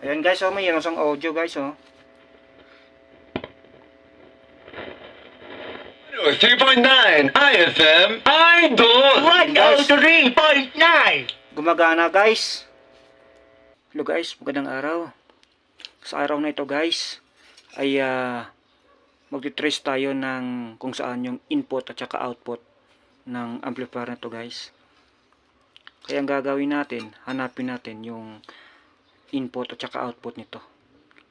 Ayan guys, oh, mayroon siyang audio guys, oh. 3.9 IFM Idol! 103.9. Gumagana guys. Hello guys, magandang araw. Sa araw na ito guys, ay magti-trace tayo ng kung saan yung input at saka output ng amplifier na to guys. Kaya ang gagawin natin, hanapin natin yung input at saka output nito.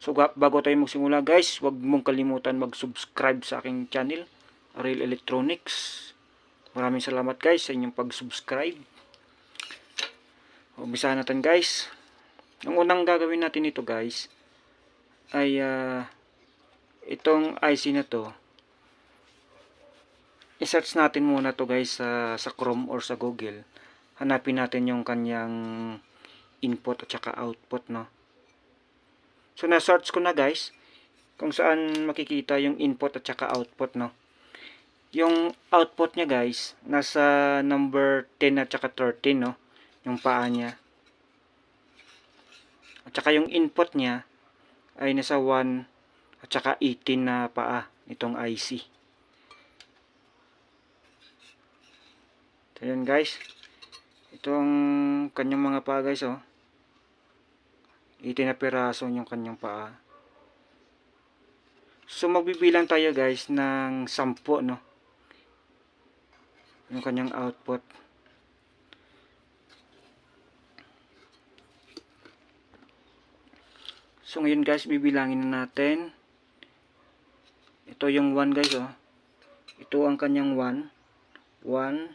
So bago tayo magsimula guys, huwag mong kalimutan mag-subscribe sa aking channel, Real Electronics. Maraming salamat guys sa inyong pag-subscribe. Umpisahan natin guys. Ang unang gagawin natin ito guys ay itong IC na to. I-search natin muna to guys sa Chrome or sa Google. Hanapin natin yung kanyang input at saka output, no. So na-search ko na guys kung saan makikita yung input at saka output, no. Yung output niya guys nasa number 10 at saka 13, no, yung paa niya. At saka yung input niya ay nasa 1 at saka 18 na paa itong IC. So yun guys, itong kanyang mga paa guys, oh, 18 na piraso yung kanyang paa. So magbibilang tayo guys ng 10, no, yung kanyang output. So ngayon guys, bibilangin na natin. Ito yung 1 guys, oh. Ito ang kanyang 1. 1,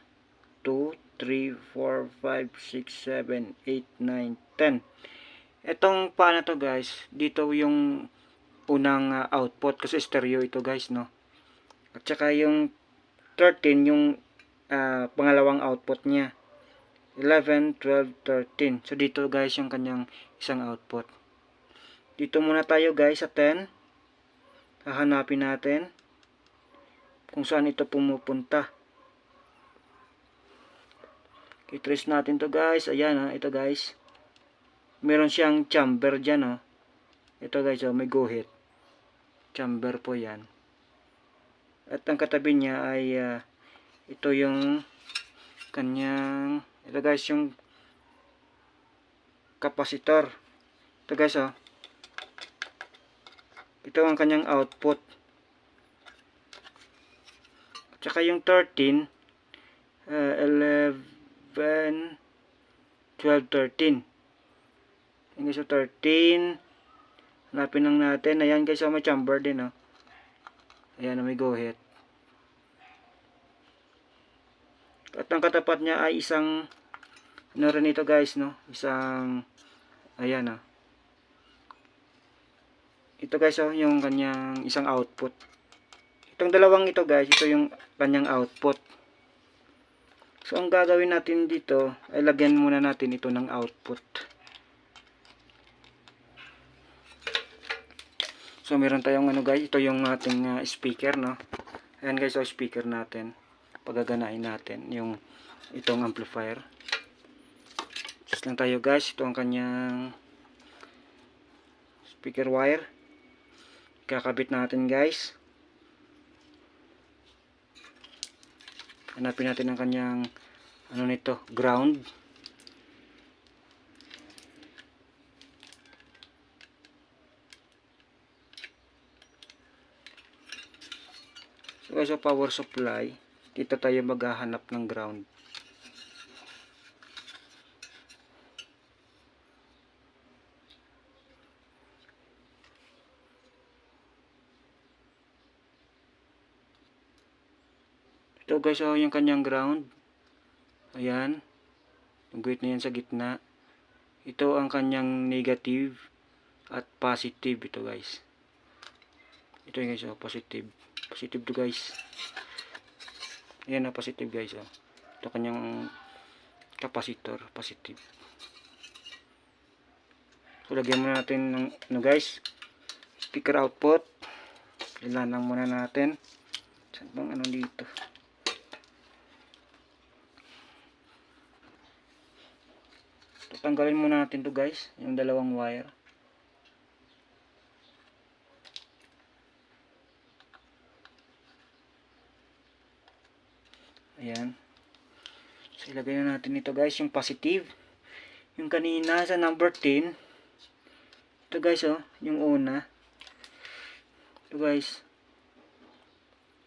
2, 3, 4, 5, 6, 7, 8, 9, 10. Itong paano to guys, dito yung unang output kasi stereo ito guys, no. At saka yung 13 yung pangalawang output niya. 11, 12, 13. So dito guys yung kanyang isang output. Dito muna tayo guys sa 10. Hahanapin natin kung saan ito pumupunta. I-trace natin to guys. Ayan, ito guys. Meron siyang chamber dyan, oh. Ito guys, oh, may go ahead. Chamber po yan. At ang katabi niya ay ito yung kanyang, ito guys yung kapasitor. Ito guys, oh. Ito ang kanyang output. At saka yung 13, 11, 12, 13. Yung guys, 13. Hanapin lang natin. Ayan guys, may chamber din, oh. Ayan, may go ahead. At ang katapat niya ay isang ano rin ito guys, no, isang ayan, oh. Ito guys, oh, yung kanyang isang output. Itong dalawang ito guys, ito yung kanyang output. So ang gagawin natin dito ay lagyan muna natin ito ng output. So meron tayong ano guys, ito yung ating speaker, no. Ayan guys, so speaker natin. Pagaganahin natin yung itong amplifier. Just lang tayo guys, ito ang kanyang speaker wire. Kakabit natin guys. Hanapin natin ang kanyang ano nito, ground. So guys, so power supply, dito tayo maghahanap ng ground. Ito guys, oh, yung kanyang ground. Ayan. Yung gate na yan sa gitna. Ito ang kanyang negative at positive ito guys. Ito yung guys, oh, positive. Positive to guys. Ayan, oh, positive guys, oh. Ito kanyang capacitor, positive. So lagyan muna natin ng ano guys, speaker output. Ilan lang muna natin. Saan bang ano dito? Tatanggalin muna natin to guys, yung dalawang wire. Ayan. So, ilagay na natin ito guys, yung positive. Yung kanina sa number 10. Ito guys, oh, yung una. Ito guys.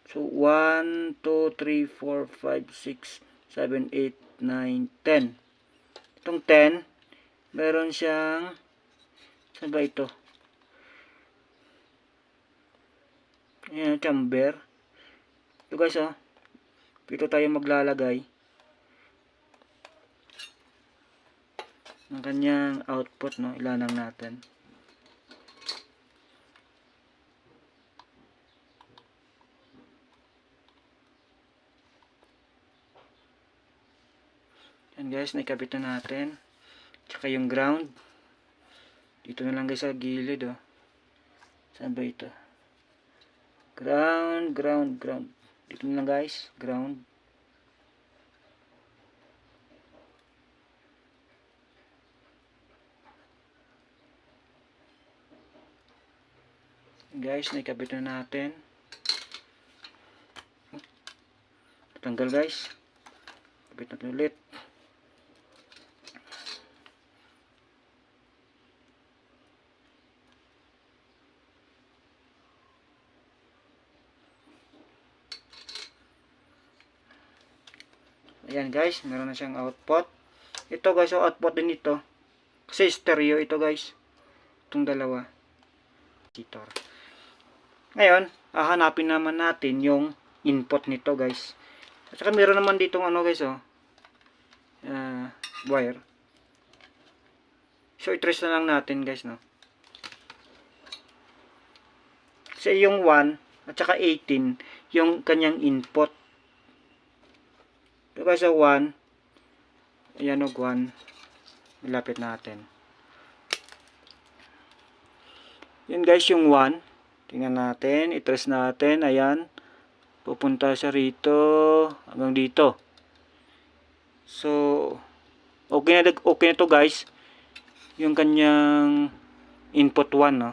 So, 1, 2, 3, 4, 5, 6, 7, 8, 9, 10. Itong 10, meron siyang, saan ba ito? Ayan, chamber. Ito guys, oh. Dito tayo maglalagay ng kanyang output, no? Ilanang natin. Yan guys, naikabit na natin. Tsaka yung ground. Dito na lang guys sa gilid, oh. Saan ba ito? Ground, ground, ground. Dito na lang guys, ground. Guys, naikabit na natin. Tanggal guys. Kabit natin ulit. Ayan guys, meron na siyang output. Ito guys, so output din ito. Kasi stereo ito guys. Itong dalawa. Ngayon, hahanapin naman natin yung input nito guys. At saka meron naman ditong ano guys, oh. Wire. So, i-trace na lang natin guys, no. Kasi yung 1 at saka 18, yung kanyang input. Ito guys, so 1. Ayan, 1. Malapit natin. Yan guys, yung 1. Tingnan natin, i-trace natin. Ayan. Pupunta siya rito hanggang dito. So, okay na to guys. Yung kanyang input 1, no.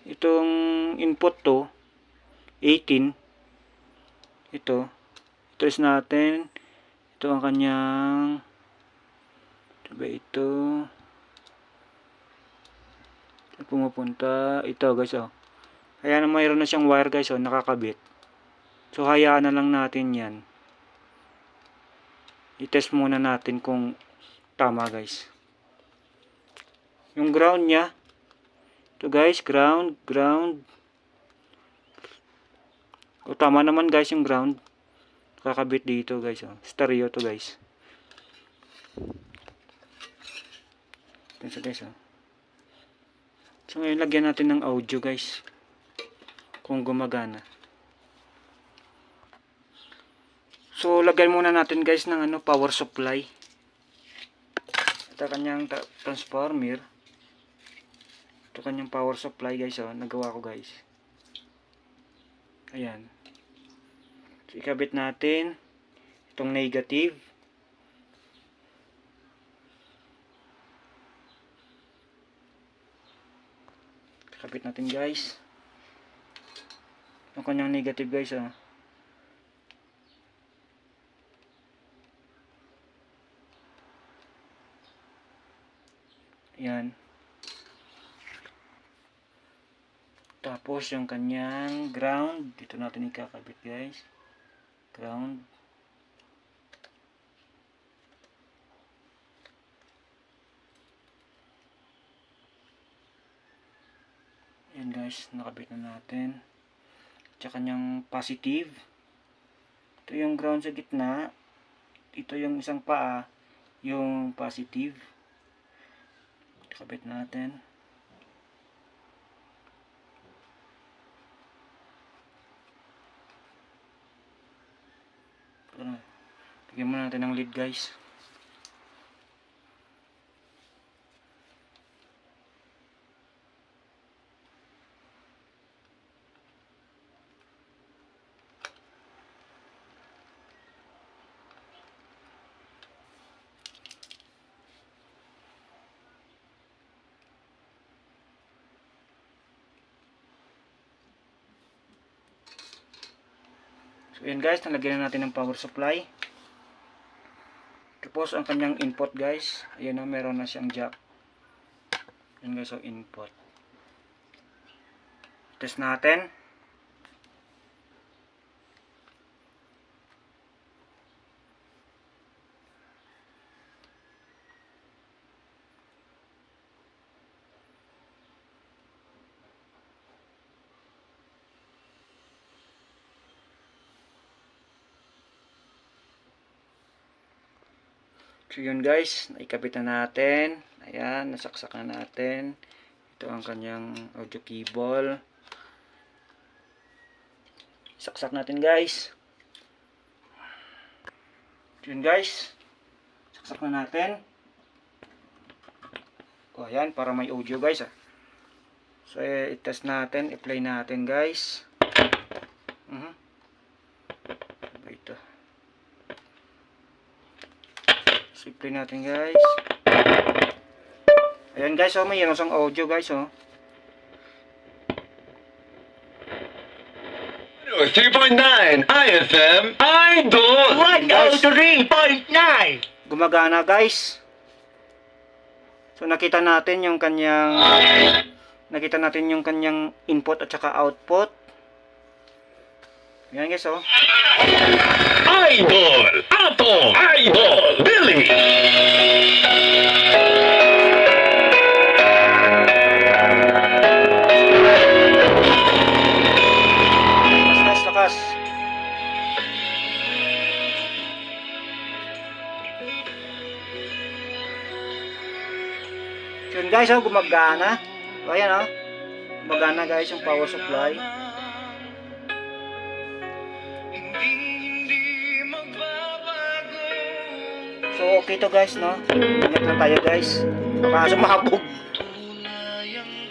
Itong input 2, 18. Ito. I-trace natin. Ito ang kanyang, diba ito? Pumupunta. Ito guys, oh. Kaya na mayroon na siyang wire guys, oh, nakakabit. So, hayaan na lang natin yan. I-test muna natin kung tama guys. Yung ground niya. Ito guys, ground, ground. O, tama naman guys yung ground. Kakabit dito guys, oh. Stereo to guys. Ito guys, oh. So, ngayon lagyan natin ng audio guys. Kung gumagana. So, lagyan muna natin guys ng ano, power supply. Ito kanyang transformer. Ito kanyang power supply guys, oh. Nagawa ko guys. Ayan. So, ikabit natin itong negative. Ikabit natin guys. Yung kanyang negative guys, oh. Yan. Tapos yung kanyang ground, dito natin ikakabit guys. Ground. Yan guys, nakabit na natin. Tsaka kanyang positive. Ito yung ground sa gitna. Ito yung isang paa, yung positive. Kabit natin. Bigyan muna natin ng lead guys. Ayan guys, nalagyan na natin ng power supply. Tapos ang kanyang input guys, ayan na, meron na siyang jack. Ayan guys, so input. Test natin. So yun guys, naikabit na natin. Ayan, nasaksak na natin. Ito ang kanyang audio cable. Saksak natin guys. So yun guys, saksak na natin. O ayan, para may audio guys ah. So i-test natin, i-play natin guys. Ito. So i-play natin guys. Ayan guys, oh, may isang audio guys, oh. 3.9 IFM Idol. 103.9. Gumagana guys. So nakita natin yung kanyang input at saka output. Yan guys, oh. Idol. Atom. Idol. Billy. Lakas. Yun guys, oh, gumagana. O ayan, oh. Gumagana guys yung power supply. So okay to guys, no? Ingat lang tayo guys. Baka sumabog.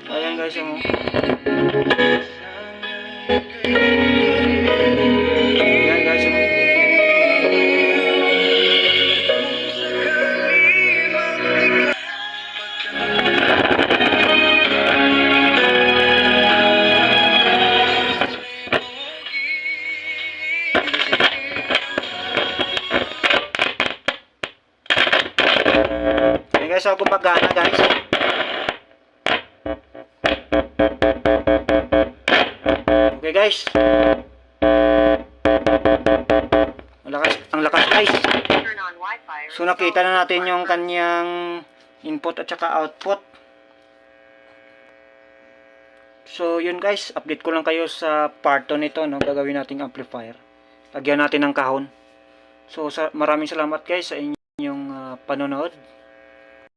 Ayan guys, oh. Ayan guys, oh. Ayan guys, so gumagana guys. Okay guys. Ang lakas guys. So nakita na natin yung kanyang input at saka output. So yun guys, update ko lang kayo sa part 2 nito, no, gagawin nating amplifier. Lagyan natin ng kahon. So maraming salamat guys sa inyong panonood.